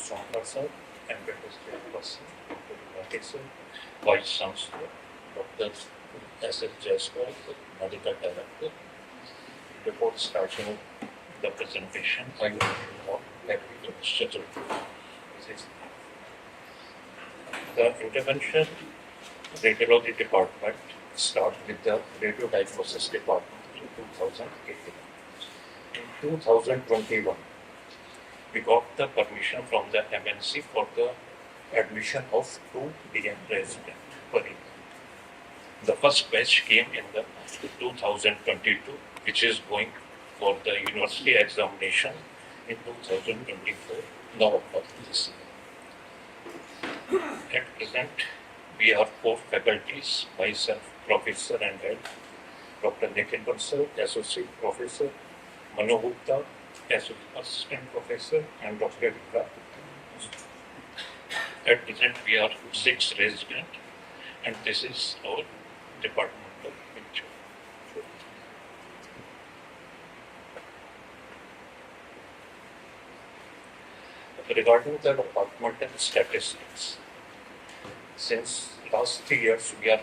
Song Prasad, Emeritus Chairperson, Professor, Vice Chancellor, Dr. S. Jaiswal, Medical Director. Before starting the presentation, I will inform the schedule. The intervention radiology department started with the radiodiagnosis department in 2018. In 2021, we got the permission from the MNC for the admission of 2 DM residents per year. The first batch came in the 2022, which is going for the university examination in 2024, November this year. At present, we are 4 faculties, myself, Professor and Head, Dr. Neha Gulia, Associate Professor, Mch Gupta, Assistant Professor, and Dr. Rika. At present, we are 6 residents, and this is our departmental picture. Regarding the departmental statistics, since last 3 years, we are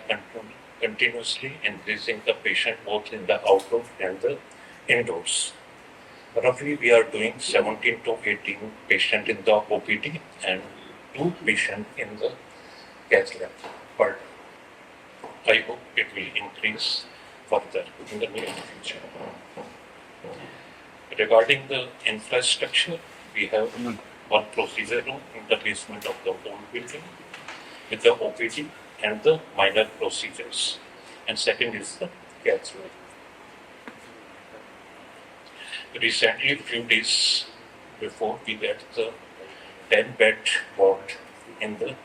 continuously increasing the patient both in the outdoor and the indoors. Roughly, we are doing 17 to 18 patients in the OPD and 2 patients in the cath lab per day. I hope it will increase further in the near future. Regarding the infrastructure, we have one procedure room in the basement of the old building with the OPD and the minor procedures. And second is the cath lab. Recently, few days before, we got the 10-bed ward in the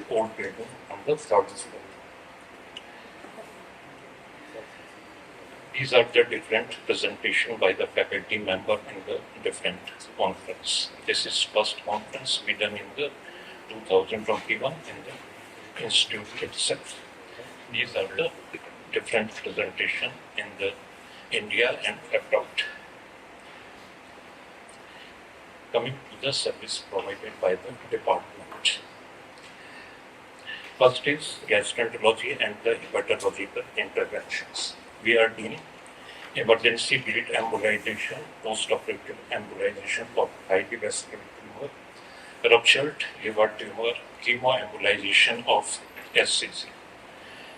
old building on the 3rd floor. These are the different presentation by the faculty member in the different conference. This is first conference we done in the 2021 in the institute itself. These are the different presentation in the India and abroad. Coming to the service provided by the department. First is gastroenterology and the hepatological interventions. We are doing emergency bleed embolization, post-operative embolization for highly vascular tumor, ruptured liver tumor, chemoembolization of SCC,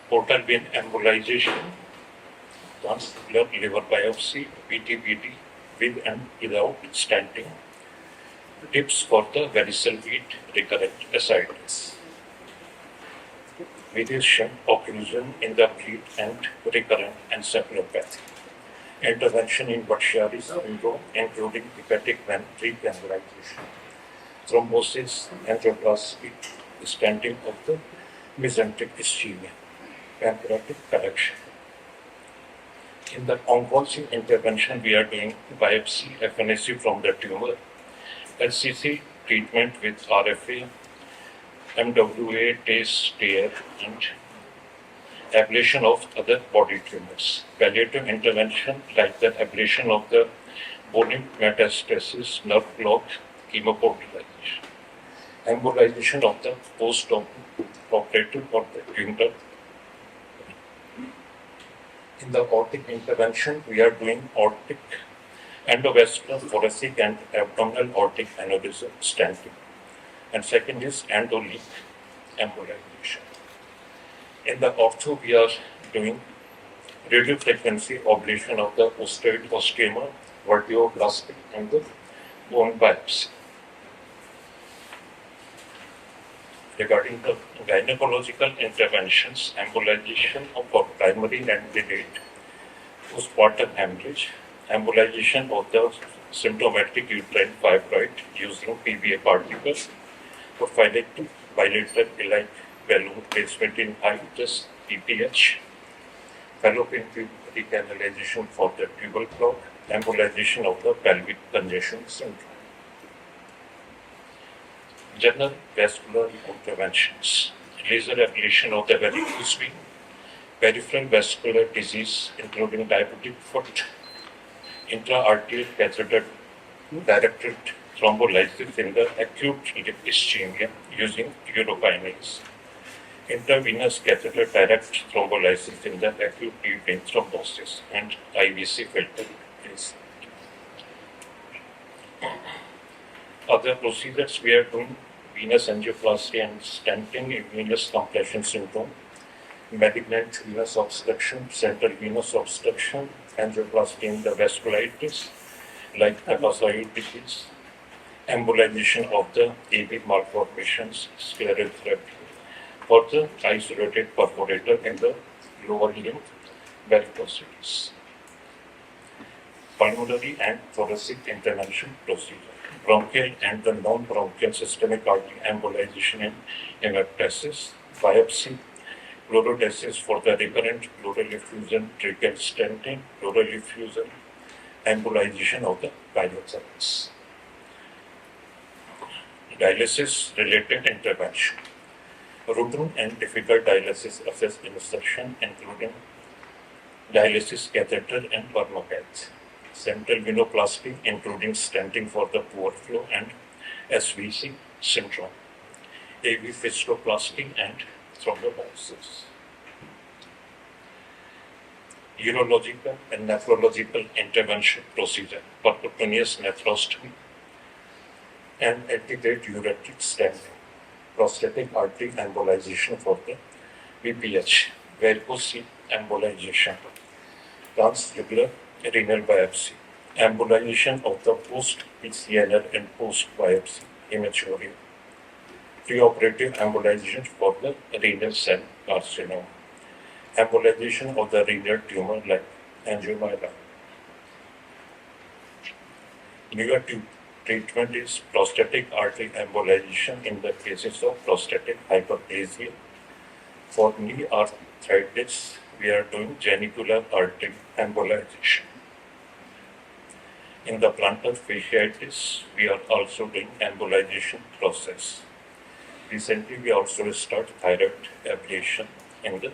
portal vein embolization, transfusion liver biopsy, PTBD with and without stenting, tips for the varicose vein recurrent ascites, variation occlusion in the bleed and recurrent encephalopathy, intervention in Buchiari syndrome, including hepatic vein reembolization, thrombosis, angioplasty, stenting of the mesenteric ischemia, pancreatic correction. In the oncology intervention, we are doing biopsy, FNAC from the tumor, LCC treatment with RFA, MWA, TACE, TAR, and ablation of other body tumors. Palliative intervention like the ablation of the bone metastasis, nerve block, chemopotentization, embolization of the post-operative or the tumor. In the aortic intervention, we are doing aortic endovascular, thoracic, and abdominal aortic aneurysm stenting. And second is endoleak embolization. In the ortho, we are doing radiofrequency ablation of the osteoid osteoma, vertebroplasty, and the bone biopsy. Regarding the gynecological interventions, embolization of primary and delayed postpartum hemorrhage, embolization of the symptomatic uterine fibroid using PBA particles, prophylactic bilateral alike balloon placement in high uterus PPH, fallopian tube recanalization for the tubal clot, embolization of the pelvic congestion syndrome. General vascular interventions, laser ablation of the varicose vein, peripheral vascular disease including diabetic foot, intra-arterial catheter directed thrombolysis in the acute lip ischemia using urokinase. Intravenous catheter direct thrombolysis in the acute deep vein thrombosis and IVC filter is. Other procedures we are doing venous angioplasty and stenting in venous compression syndrome, malignant venous obstruction, central venous obstruction, angioplasty in the vasculitis like hepatoid disease, embolization of the AV malformations, sclerotherapy for the isolated perforator in the lower limb varicosities. Pulmonary and thoracic intervention procedure, bronchial and the non-bronchial systemic artery embolization in hemoptysis, biopsy, chlorodesis for the recurrent pleural effusion, tracheal stenting, pleural effusion, embolization of the pylothorax. Dialysis related intervention. Routine and difficult dialysis assess insertion including dialysis catheter and permacath. Central venoplasty including stenting for the poor flow and SVC syndrome. AV fistuloplasty and thrombolysis. Urological and nephrological intervention procedure, percutaneous nephrostomy and antegrade ureteric stenting, prostatic artery embolization for the BPH, varicose embolization, transjugular renal biopsy, embolization of the post-PCNR and post-biopsy hematuria, preoperative embolization for the renal cell carcinoma, embolization of the renal tumor like angiomyoma. Newer treatment is prostatic artery embolization in the cases of prostatic hyperplasia. For knee arthritis, we are doing genicular artery embolization. In the plantar fasciitis, we are also doing embolization process. Recently, we also start thyroid ablation in the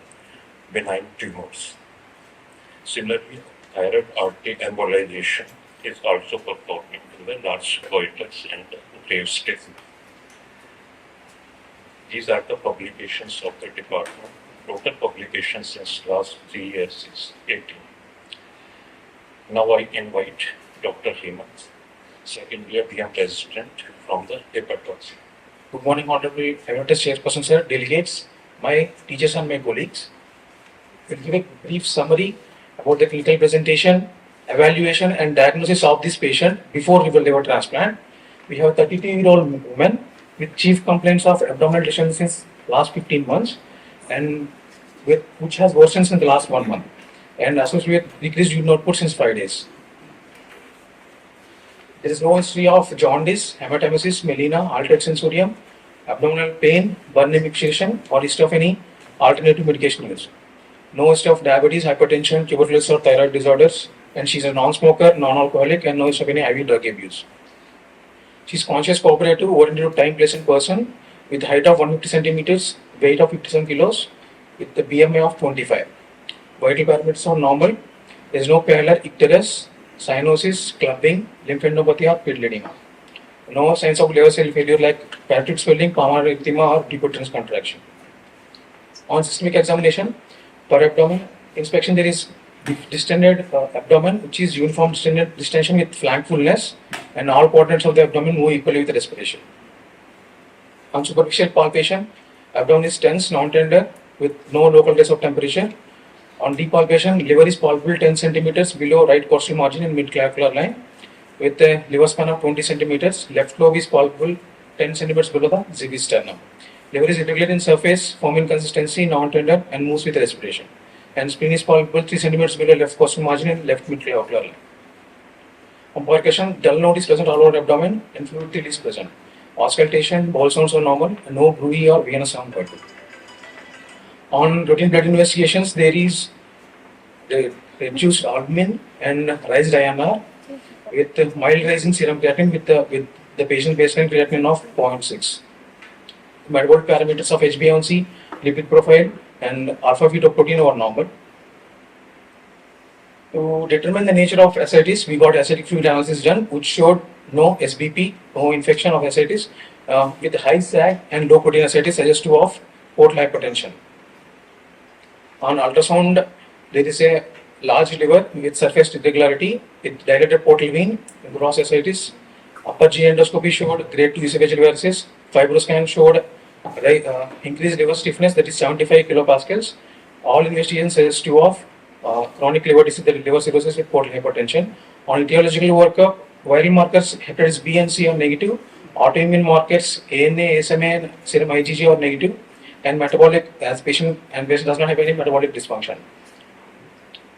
benign tumors. Similarly, thyroid artery embolization is also performed in the large goiters and the grave stitching. These are the publications of the department. Total publications since last 3 years is 18. Now I invite Dr. Hemant, second year DM resident from the Hepatology. Good morning, Honorable Emeritus Chairperson, sir, delegates, my teachers and my colleagues. We'll give a brief summary about the clinical presentation, evaluation and diagnosis of this patient before liver transplant. We have a 32-year-old woman with chief complaints of abdominal distension since last 15 months and which has worsened since the last 1 month and associated with decreased urine output since 5 days. There is no history of jaundice, hematemesis, melena, altered sensorium, abdominal pain, burning fixation, or history of any alternative medication use. No history of diabetes, hypertension, tuberculosis, or thyroid disorders, and she is a non-smoker, non-alcoholic, and no history of any IV drug abuse. She is conscious, cooperative, oriented to time, place, and person, with height of 150 centimeters, weight of 57 kilos, with the BMI of 25. Vital parameters are normal. There is no pallor, icterus, cyanosis, clubbing, lymphadenopathy, or pit edema. No signs of liver cell failure like parotid swelling, pulmonary edema, or deep uterine contraction. On systemic examination, per abdomen inspection, there is distended abdomen, which is uniform distension with flank fullness, and all quadrants of the abdomen move equally with respiration. On superficial palpation, abdomen is tense, non-tender, with no local trace of temperature. On deep palpation, liver is palpable 10 centimeters below right costal margin in mid-clavicular line, with a liver span of 20 centimeters. Left lobe is palpable 10 centimeters below the ziggy sternum. Liver is irregular in surface, firm in consistency, non-tender, and moves with respiration. And spleen is palpable 3 centimeters below left costal margin in left mid-clavicular line. On percussion, dull node is present all over abdomen, and fluid till is present. Auscultation, bowel sounds are normal, and no bruit or venous sound heard. On routine blood investigations, there is reduced albumin and raised INR with mild rise in serum creatinine with the patient baseline creatinine of 0.6. Metabolic parameters of HbA1c, lipid profile, and alpha fetoprotein are normal. To determine the nature of ascites, we got acidic fluid analysis done, which showed no SBP, no infection of ascites, with high SAG and low protein ascites suggestive of portal hypertension. On ultrasound, there is a large liver with surface irregularity with dilated portal vein, gross ascites. Upper G endoscopy showed grade 2 esophageal varices. Fibroscan showed increased liver stiffness, that is 75 kilopascals. All investigations suggestive of chronic liver disease, that is liver cirrhosis with portal hypertension. On etiological workup, viral markers hepatitis B and C are negative. Autoimmune markers ANA, SMA, and serum IgG are negative. And metabolic, as patient does not have any metabolic dysfunction.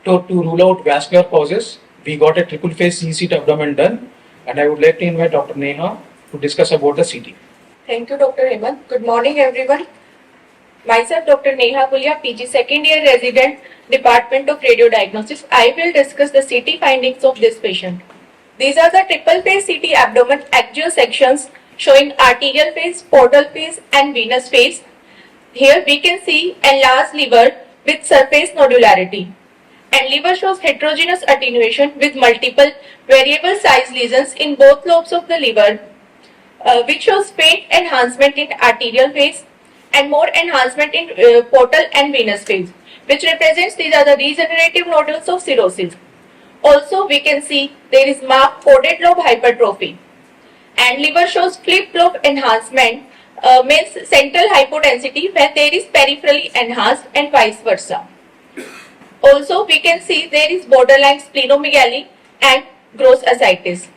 To rule out vascular causes, we got a triple phase CT abdomen done, and I would like to invite Dr. Neha to discuss about the CT. Thank you, Dr. Hemant. Good morning, everyone. Myself, Dr. Neha Gulia, PG second year resident, Department of Radiodiagnosis. I will discuss the CT findings of this patient. These are the triple phase CT abdomen axial sections showing arterial phase, portal phase, and venous phase. Here we can see enlarged liver with surface nodularity. And liver shows heterogeneous attenuation with multiple variable size lesions in both lobes of the liver, which shows faint enhancement in arterial phase and more enhancement in portal and venous phase, which represents these are the regenerative nodules of cirrhosis. Also, we can see there is marked coded lobe hypertrophy, and liver shows flip lobe enhancement, means central hypodensity when there is peripherally enhanced and vice versa. Also, we can see there is borderline splenomegaly and gross ascites.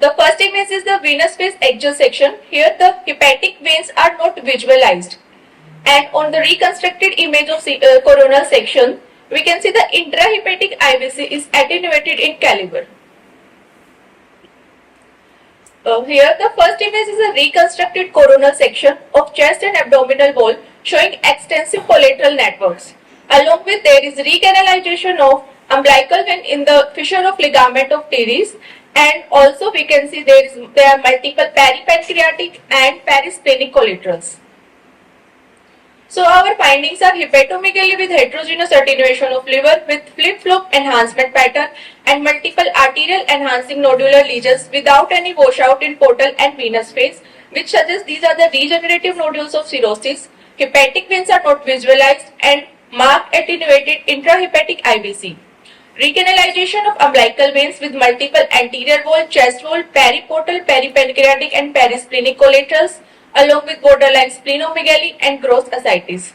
The first image is the venous phase axial section. Here the hepatic veins are not visualized. And on the reconstructed image of coronal section, we can see the intrahepatic IVC is attenuated in caliber. Here the first image is a reconstructed coronal section of chest and abdominal wall showing extensive collateral networks. Along with there is recanalization of umbilical vein in the fissure of ligament of teres, and also we can see there are multiple peripancreatic and perisplenic collaterals. So our findings are hepatomegaly with heterogeneous attenuation of liver with flip-flop enhancement pattern and multiple arterial enhancing nodular lesions without any washout in portal and venous phase, which suggests these are the regenerative nodules of cirrhosis. Hepatic veins are not visualized and marked attenuated intrahepatic IVC. Recanalization of umbilical veins with multiple anterior wall, chest wall, periportal, peripancreatic and perisplenic collaterals, along with borderline splenomegaly and gross ascites.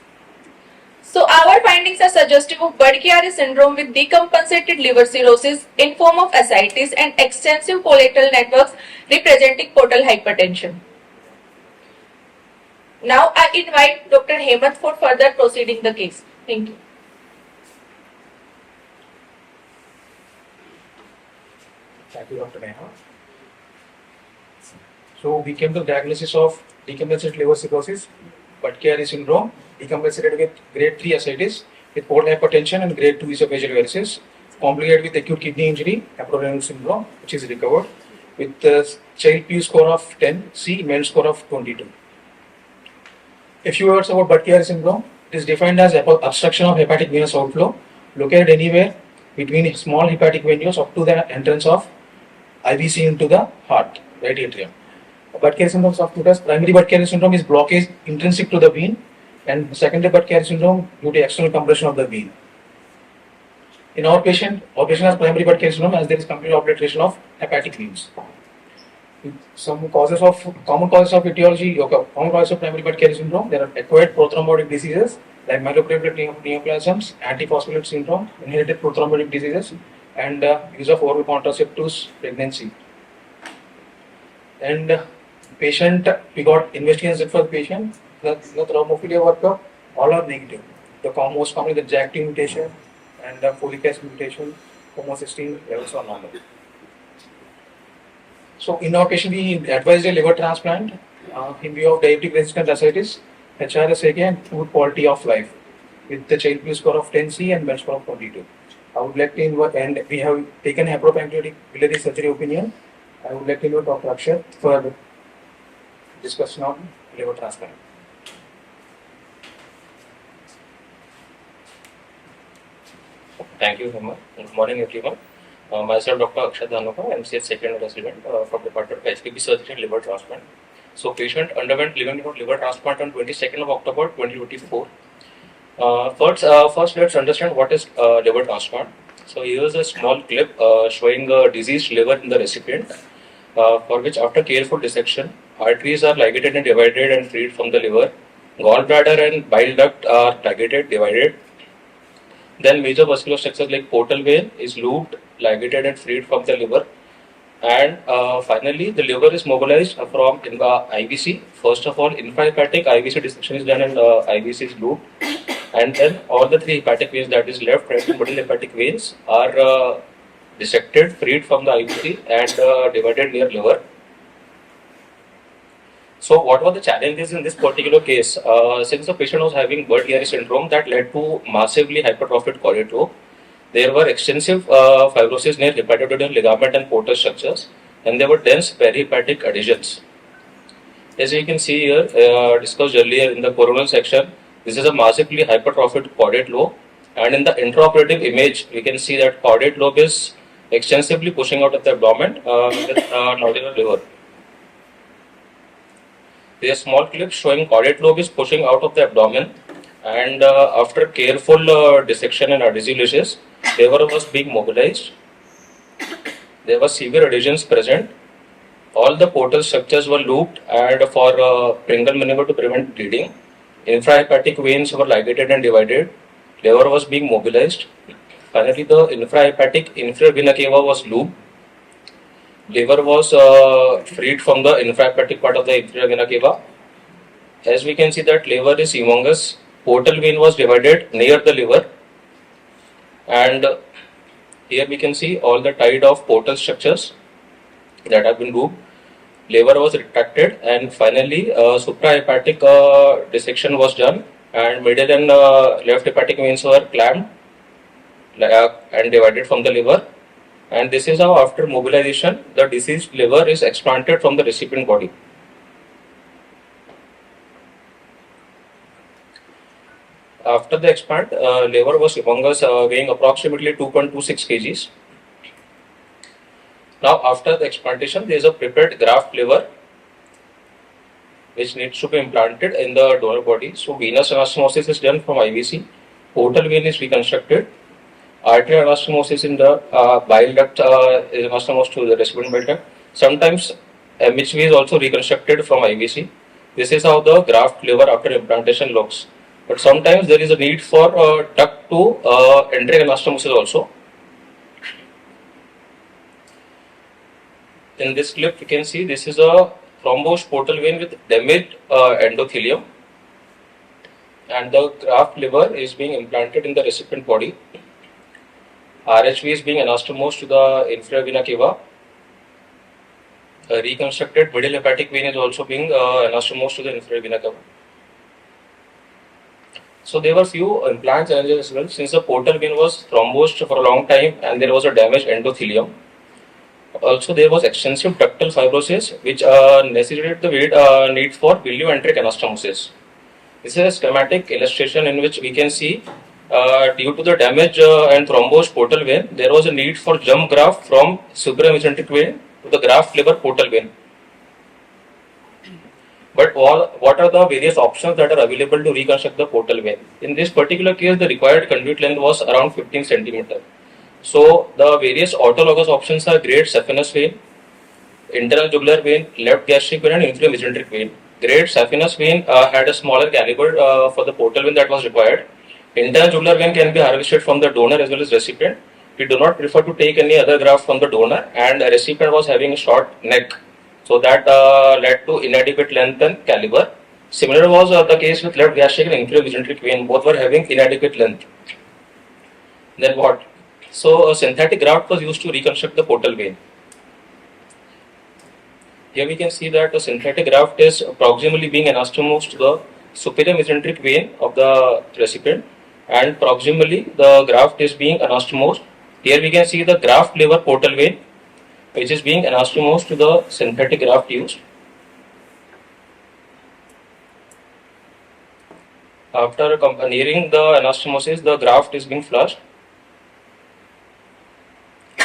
So our findings are suggestive of Budd-Chiari syndrome with decompensated liver cirrhosis in form of ascites and extensive collateral networks representing portal hypertension. Now I invite Dr. Hemant for further proceeding the case. Thank you. Thank you, Dr. Neha. So we came to the diagnosis of decompensated liver cirrhosis, Budd-Chiari syndrome, decompensated with grade 3 ascites with portal hypertension and grade 2 esophageal varices, complicated with acute kidney injury, Apollonian syndrome, which is recovered with the child P score of 10, C male score of 22. A few words about Budd-Chiari syndrome. It is defined as obstruction of hepatic venous outflow located anywhere between small hepatic venules up to the entrance of IVC into the heart, right atrium. Budd-Chiari syndrome of two types. Primary Budd-Chiari syndrome is blockage intrinsic to the vein, and secondary Budd-Chiari syndrome due to external compression of the vein. In our patient has primary Budd-Chiari syndrome as there is complete obliteration of hepatic veins. Some common causes of etiology, common causes of primary Budd-Chiari syndrome, there are acquired prothrombotic diseases like myeloproliferative neoplasms, antiphospholipid syndrome, inherited prothrombotic diseases, and use of oral contraceptives, pregnancy. And patient, we got investigations for the patient. The thrombophilia workup, all are negative. The most commonly the JAK2 mutation and the folic acid mutation, homocysteine levels are normal. So in our patient, we advised a liver transplant in view of diabetic resistant ascites, HRSAK, and poor quality of life with the child P score of 10C and male score of 22. I would like to invite, and we have taken heparopancreatic biliary surgery opinion. I would like to invite Dr. Akshat for discussion on liver transplant. Thank you, Hemant. Good morning, everyone. Myself, Dr. Akshat Dhanuka, MCH second resident from Department of HPB Surgery and Liver Transplant. So, patient underwent living liver transplant on 22nd of October 2024. First, let's understand what is liver transplant. So, here is a small clip showing a diseased liver in the recipient, for which, after careful dissection, arteries are ligated and divided and freed from the liver. Gallbladder and bile duct are ligated, divided. Then major vascular structures like portal vein is looped, ligated and freed from the liver. And finally, the liver is mobilized from IVC. First of all, infrahepatic IVC dissection is done and IVC is looped. And then all the three hepatic veins, that is left, right and middle hepatic veins, are dissected, freed from the IVC and divided near liver. So what were the challenges in this particular case? Since the patient was having Budd-Chiari syndrome that led to massively hypertrophied choroid lobe, there were extensive fibrosis near hepatoduodenal ligament and portal structures, and there were dense perihepatic adhesions. As you can see here, discussed earlier in the coronal section, this is a massively hypertrophied choroid lobe, and in the intraoperative image, we can see that choroid lobe is extensively pushing out of the abdomen with nodular liver. There is a small clip showing choroid lobe is pushing out of the abdomen, and after careful dissection and adhesylisis, liver was being mobilized. There were severe adhesions present. All the portal structures were looped and for Pringle maneuver to prevent bleeding. Infrahepatic veins were ligated and divided. Liver was being mobilized. Finally, the infrahepatic inferior vena cava was looped. Liver was freed from the infrahepatic part of the inferior vena cava. As we can see that liver is humongous. Portal vein was divided near the liver, and here we can see all the tied off portal structures that have been looped. Liver was retracted, and finally suprahepatic dissection was done, and middle and left hepatic veins were clamped and divided from the liver. And this is how, after mobilization, the diseased liver is explanted from the recipient body. After the explant, liver was humongous, weighing approximately 2.26 kgs. Now, after the explantation, there is a prepared graft liver which needs to be implanted in the donor body. So, venous anastomosis is done from IVC. Portal vein is reconstructed. Arterial anastomosis in the bile duct is anastomosed to the recipient bile duct. Sometimes MHV is also reconstructed from IVC. This is how the graft liver after implantation looks. But sometimes there is a need for duct to enteric anastomosis also. In this clip, you can see this is a thrombosed portal vein with damaged endothelium, and the graft liver is being implanted in the recipient body. RHV is being anastomosed to the inferior vena cava. A reconstructed middle hepatic vein is also being anastomosed to the inferior vena cava. So there were few implant challenges as well, since the portal vein was thrombosed for a long time and there was a damaged endothelium. Also, there was extensive ductal fibrosis, which necessitated the need for bilioenteric anastomosis. This is a schematic illustration in which we can see, due to the damage and thrombosed portal vein, there was a need for jump graft from supramesenteric vein to the graft liver portal vein. But what are the various options that are available to reconstruct the portal vein? In this particular case, the required conduit length was around 15 centimeter. So the various autologous options are great saphenous vein, internal jugular vein, left gastric vein, and inferior mesenteric vein. Great saphenous vein had a smaller caliber for the portal vein that was required. Internal jugular vein can be harvested from the donor as well as recipient. We do not prefer to take any other graft from the donor, and the recipient was having a short neck, so that led to inadequate length and caliber. Similar was the case with left gastric and inferior mesenteric vein. Both were having inadequate length. Then what? So a synthetic graft was used to reconstruct the portal vein. Here we can see that a synthetic graft is proximally being anastomosed to the superior mesenteric vein of the recipient, and proximally the graft is being anastomosed. Here we can see the graft liver portal vein, which is being anastomosed to the synthetic graft used. After nearing the anastomosis, the graft is being flushed.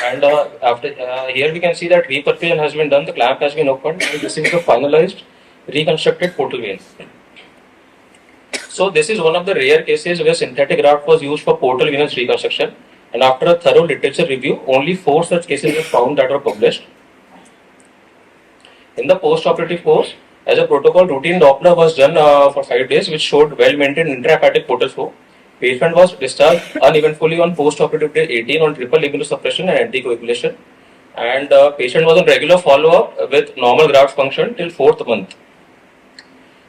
And after here we can see that reperfusion has been done, the clamp has been opened, and this is the finalized reconstructed portal vein. So this is one of the rare cases where synthetic graft was used for portal venous reconstruction, and after a thorough literature review, only 4 such cases were found that were published. In the post-operative course, as a protocol, routine Doppler was done for 5 days, which showed well-maintained intrahepatic portal flow. Patient was discharged uneventfully on post-operative day 18 on triple immunosuppression and anticoagulation, and patient was on regular follow-up with normal graft function till 4th month.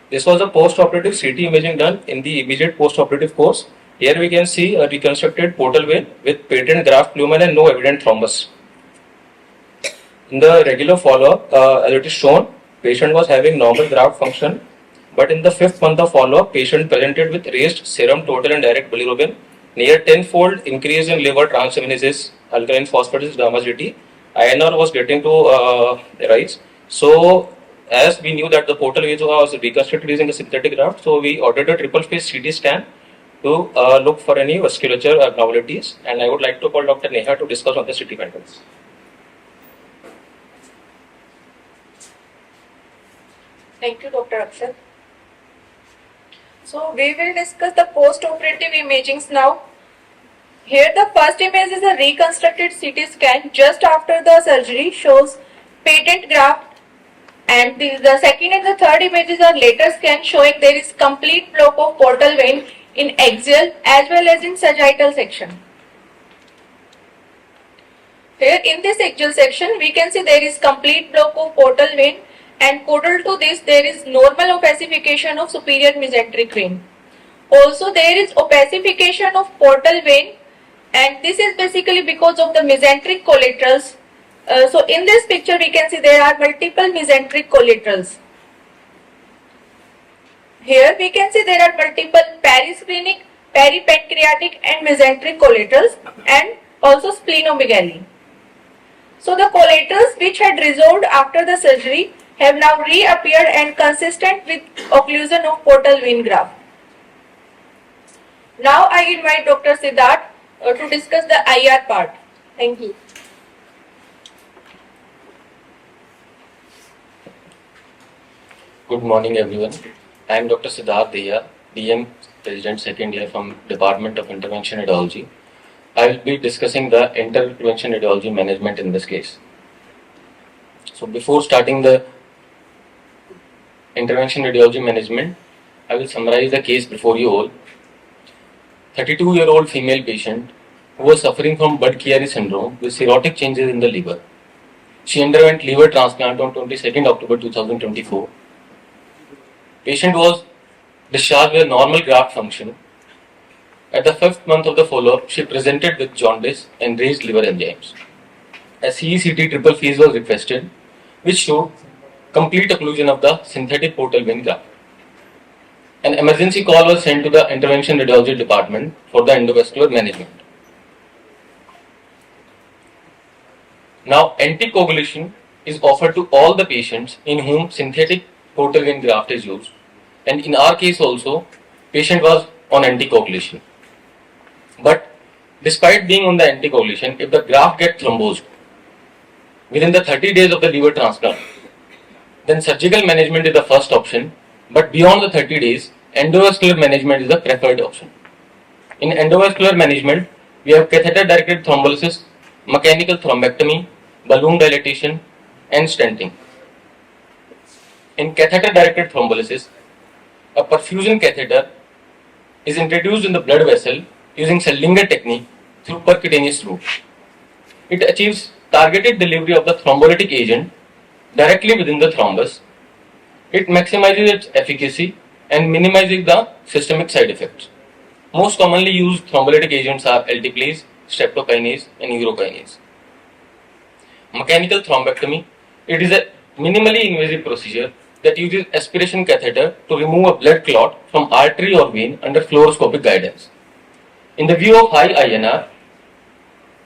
This was a post-operative CT imaging done in the immediate post-operative course. Here we can see a reconstructed portal vein with patent graft lumen and no evident thrombus. In the regular follow-up, as it is shown, patient was having normal graft function, but in the 5th month of follow-up, patient presented with raised serum total and direct bilirubin, near 10-fold increase in liver transaminases, alkaline phosphatase, gamma GT. INR was getting to rise. So, as we knew that the portal vein was reconstructed using a synthetic graft, so we ordered a triple phase CT scan to look for any vasculature abnormalities, and I would like to call Dr. Neha to discuss on the CT findings. Thank you, Dr. Akshat. So we will discuss the post-operative imagings now. Here the first image is a reconstructed CT scan just after the surgery, shows patent graft, and the second and the third images are later scan showing there is complete block of portal vein in axial as well as in sagittal section. Here in this axial section we can see there is complete block of portal vein, and caudal to this there is normal opacification of superior mesenteric vein. Also there is opacification of portal vein, and this is basically because of the mesenteric collaterals. So in this picture we can see there are multiple mesenteric collaterals. Here we can see there are multiple perisplenic, peripancreatic and mesenteric collaterals, and also splenomegaly. So the collaterals which had resolved after the surgery have now reappeared and consistent with occlusion of portal vein graft. Now I invite Dr. Sidharth to discuss the IR part. Thank you. Good morning, everyone. I am Dr. Sidharth Dahiya, DM Resident, second year from Department of Intervention Radiology. I will be discussing the intervention radiology management in this case. So before starting the intervention radiology management, I will summarize the case before you all. 32-year-old female patient who was suffering from Budd-Chiari syndrome with cirrhotic changes in the liver. She underwent liver transplant on 22nd October 2024. Patient was discharged with normal graft function. At the 5th month of the follow-up, she presented with jaundice and raised liver enzymes. A CECT triple phase was requested, which showed complete occlusion of the synthetic portal vein graft. An emergency call was sent to the intervention radiology department for the endovascular management. Now, anticoagulation is offered to all the patients in whom synthetic portal vein graft is used, and in our case also, patient was on anticoagulation. But despite being on the anticoagulation, if the graft gets thrombosed within the 30 days of the liver transplant, then surgical management is the first option, but beyond the 30 days, endovascular management is the preferred option. In endovascular management, we have catheter-directed thrombolysis, mechanical thrombectomy, balloon dilatation, and stenting. In catheter-directed thrombolysis, a perfusion catheter is introduced in the blood vessel using Seldinger technique through percutaneous route. It achieves targeted delivery of the thrombolytic agent directly within the thrombus. It maximizes its efficacy and minimizes the systemic side effects. Most commonly used thrombolytic agents are alteplase, streptokinase, and urokinase. Mechanical thrombectomy. It is a minimally invasive procedure that uses aspiration catheter to remove a blood clot from artery or vein under fluoroscopic guidance. In the view of high INR,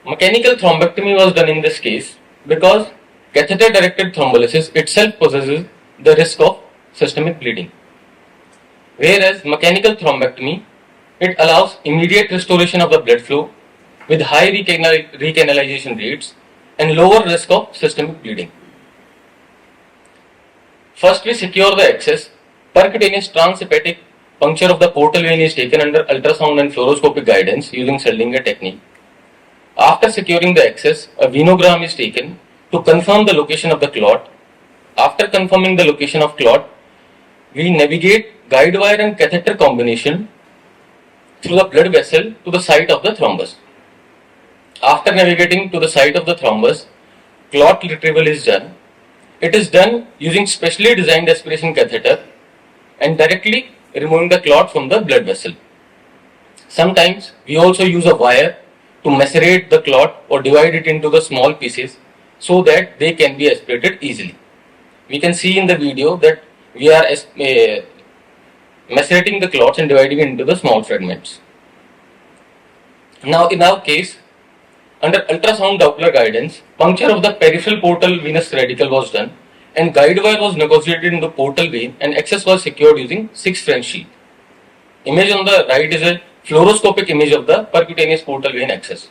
mechanical thrombectomy was done in this case because catheter-directed thrombolysis itself possesses the risk of systemic bleeding. Whereas mechanical thrombectomy, it allows immediate restoration of the blood flow with high recanalization rates and lower risk of systemic bleeding. First, we secure the access. Percutaneous transhepatic puncture of the portal vein is taken under ultrasound and fluoroscopic guidance using Seldinger technique. After securing the access, a venogram is taken to confirm the location of the clot. After confirming the location of clot, we navigate guide wire and catheter combination through the blood vessel to the site of the thrombus. After navigating to the site of the thrombus, clot retrieval is done. It is done using specially designed aspiration catheter and directly removing the clot from the blood vessel. Sometimes we also use a wire to macerate the clot or divide it into the small pieces so that they can be aspirated easily. We can see in the video that we are macerating the clots and dividing it into the small fragments. Now in our case, under ultrasound Doppler guidance, puncture of the peripheral portal venous radical was done and guide wire was negotiated in the portal vein and access was secured using 6 French sheath. Image on the right is a fluoroscopic image of the percutaneous portal vein access.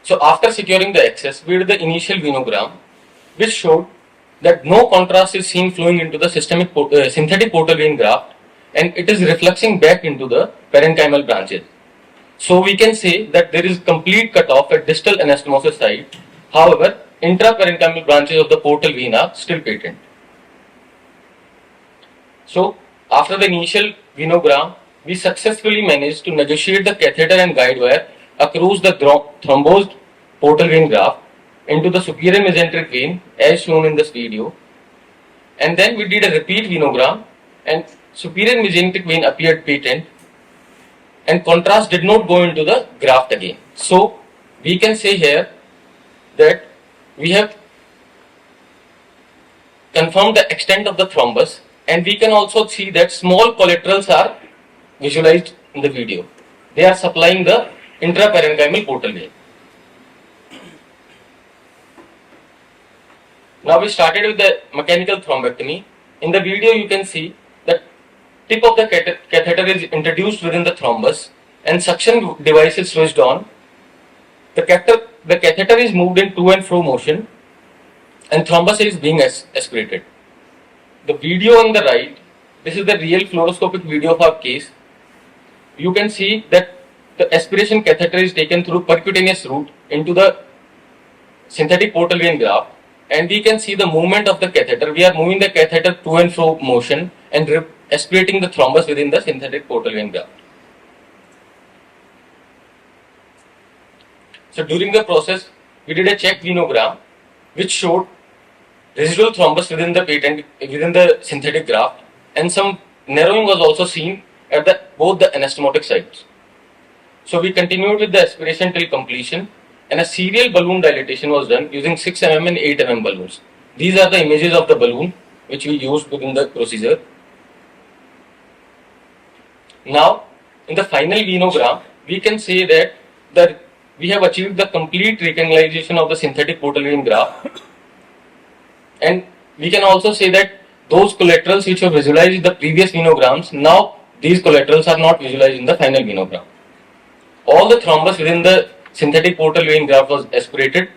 So after securing the access, we did the initial venogram which showed that no contrast is seen flowing into the synthetic portal vein graft and it is refluxing back into the parenchymal branches. So we can say that there is complete cutoff at distal anastomosis site. However, intraparenchymal branches of the portal vein are still patent. So after the initial venogram, we successfully managed to negotiate the catheter and guide wire across the thrombosed portal vein graft into the superior mesenteric vein as shown in this video. And then we did a repeat venogram and superior mesenteric vein appeared patent and contrast did not go into the graft again. So we can say here that we have confirmed the extent of the thrombus and we can also see that small collaterals are visualized in the video. They are supplying the intraparenchymal portal vein. Now we started with the mechanical thrombectomy. In the video you can see that tip of the catheter is introduced within the thrombus and suction device is switched on. The catheter is moved in to and fro motion and thrombus is being aspirated. The video on the right, this is the real fluoroscopic video of our case. You can see that the aspiration catheter is taken through percutaneous route into the synthetic portal vein graft and we can see the movement of the catheter. We are moving the catheter to and fro motion and aspirating the thrombus within the synthetic portal vein graft. So during the process, we did a check venogram which showed residual thrombus within the synthetic graft and some narrowing was also seen at both the anastomotic sites. So we continued with the aspiration till completion and a serial balloon dilatation was done using 6 mm and 8 mm balloons. These are the images of the balloon which we used within the procedure. Now in the final venogram, we can say that we have achieved the complete recanalization of the synthetic portal vein graft. And we can also say that those collaterals which were visualized in the previous venograms, now these collaterals are not visualized in the final venogram. All the thrombus within the synthetic portal vein graft was aspirated.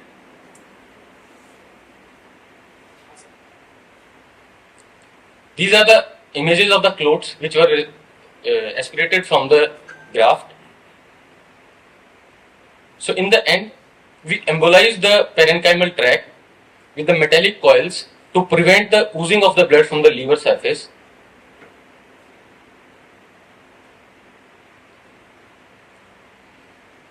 These are the images of the clots which were aspirated from the graft. So in the end, we embolized the parenchymal tract with the metallic coils to prevent the oozing of the blood from the liver surface.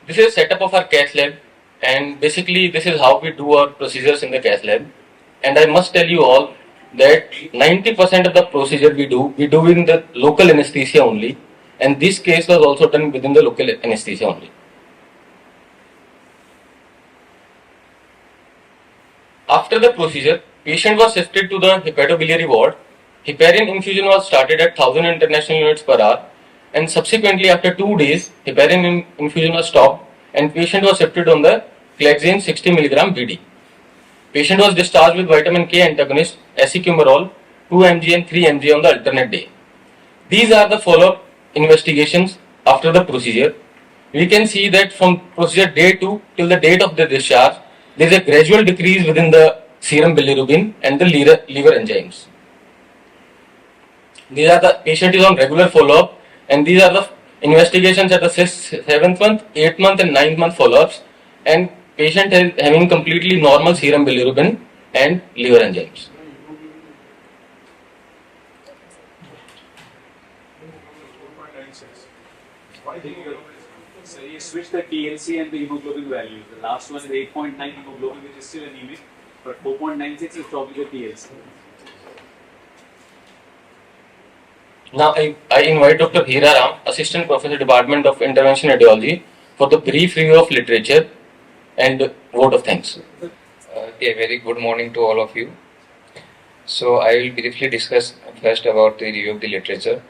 This is a setup of our cath lab and basically this is how we do our procedures in the cath lab. And I must tell you all that 90% of the procedure we do in the local anesthesia only, and this case was also done within the local anesthesia only. After the procedure, patient was shifted to the hepatobiliary ward. Heparin infusion was started at 1000 international units per hour and subsequently after 2 days, heparin infusion was stopped and patient was shifted on the Clexane 60 mg BD. Patient was discharged with vitamin K antagonist, acicumberol, 2 mg and 3 mg on the alternate day. These are the follow-up investigations after the procedure. we can see that from procedure day 2 till the date of the discharge, there is a gradual decrease within the serum bilirubin and the liver enzymes. These are the patient is on regular follow-up, and these are the investigations at the 6th, 7th month, 8th month, and 9th month follow-ups, and patient is having completely normal serum bilirubin and liver enzymes. So you switch the TLC and the hemoglobin values. The last one is 8.9 hemoglobin, which is still anemic, but 4.96 is probably the TLC. Now I invite Dr. Hira Ram, Assistant Professor, Department of Interventional Radiology, for the brief review of literature and vote of thanks. A very good morning to all of you. So I will briefly discuss first about the review of the literature.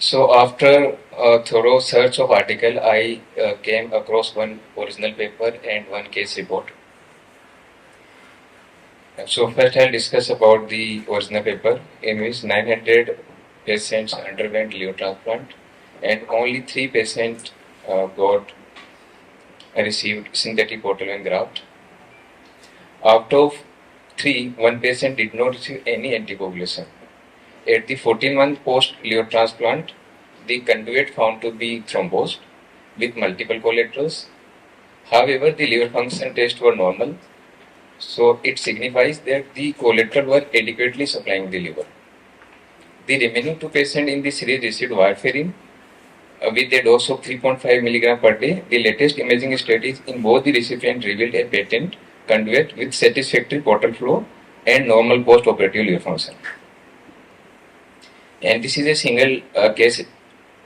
So after a thorough search of article, I came across one original paper and one case report. So first I'll discuss about the original paper, in which 900 patients underwent liver transplant and only 3 patients received synthetic portal vein graft. Out of 3, 1 patient did not receive any anticoagulation. At the 14-month post-liver transplant, the conduit found to be thrombosed with multiple collaterals. However, the liver function tests were normal, so it signifies that the collateral were adequately supplying the liver. The remaining 2 patients in the series received warfarin with a dose of 3.5 mg per day. The latest imaging studies in both the recipients revealed a patent conduit with satisfactory portal flow and normal post-operative liver function. And this is a single case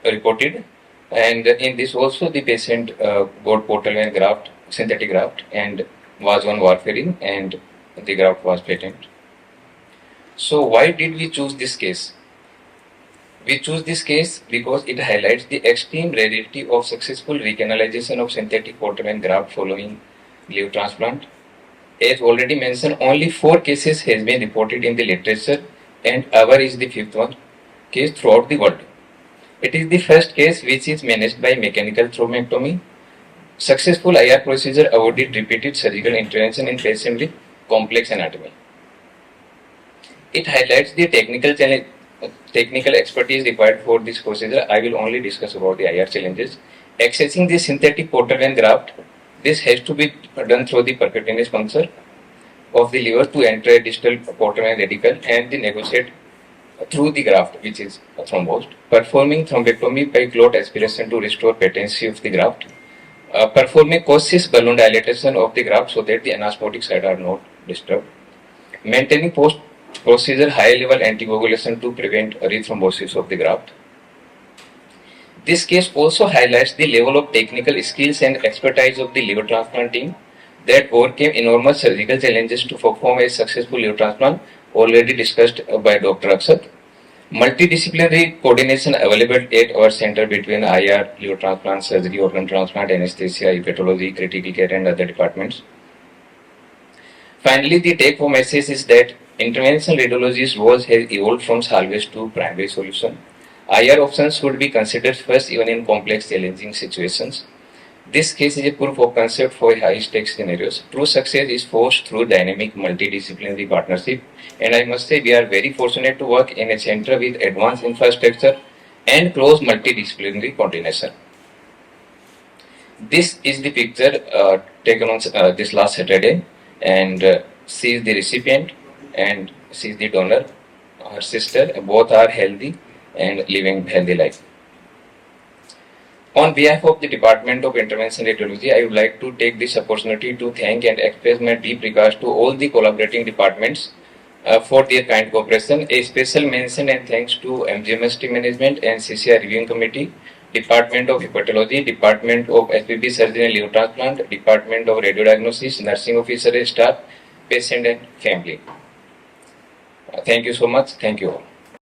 reported, and in this also the patient got portal vein graft, synthetic graft, and was on warfarin, and the graft was patent. So why did we choose this case? We choose this case because it highlights the extreme rarity of successful recanalization of synthetic portal vein graft following liver transplant. As already mentioned, only 4 cases has been reported in the literature, and our is the 5th one case throughout the world. It is the first case which is managed by mechanical thrombectomy. Successful IR procedure avoided repeated surgical intervention in patients with complex anatomy. It highlights the technical expertise required for this procedure. I will only discuss about the IR challenges. Accessing the synthetic portal vein graft, this has to be done through the percutaneous puncture of the liver to enter a distal portal vein radical and the negotiate through the graft, which is thrombosed. Performing thrombectomy by clot aspiration to restore patency of the graft. Performing cautious balloon dilatation of the graft so that the anastomotic side are not disturbed. Maintaining post-procedure high-level anticoagulation to prevent rethrombosis of the graft. This case also highlights the level of technical skills and expertise of the liver transplant team that overcame enormous surgical challenges to perform a successful liver transplant, already discussed by Dr. Akshat. Multidisciplinary coordination available at our center between IR, liver transplant, surgery, organ transplant, anesthesia, hepatology, critical care, and other departments. Finally, the take-home message is that interventional radiology's roles has evolved from salvage to primary solution. IR options should be considered first even in complex, challenging situations. This case is a proof of concept for high-stakes scenarios. True success is forged through dynamic multidisciplinary partnership, and I must say we are very fortunate to work in a center with advanced infrastructure and close multidisciplinary coordination. This is the picture taken on this last Saturday, and she is the recipient and she is the donor. Her sister, both are healthy and living healthy life. On behalf of the Department of Interventional Radiology, I would like to take this opportunity to thank and express my deep regards to all the collaborating departments for their kind cooperation. A special mention and thanks to MGUMST Management and CCR Reviewing Committee, Department of Hepatology, Department of SPP Surgery and Liver Transplant, Department of Radiodiagnosis, Nursing Officer and Staff, Patient and Family. Thank you so much. Thank you all.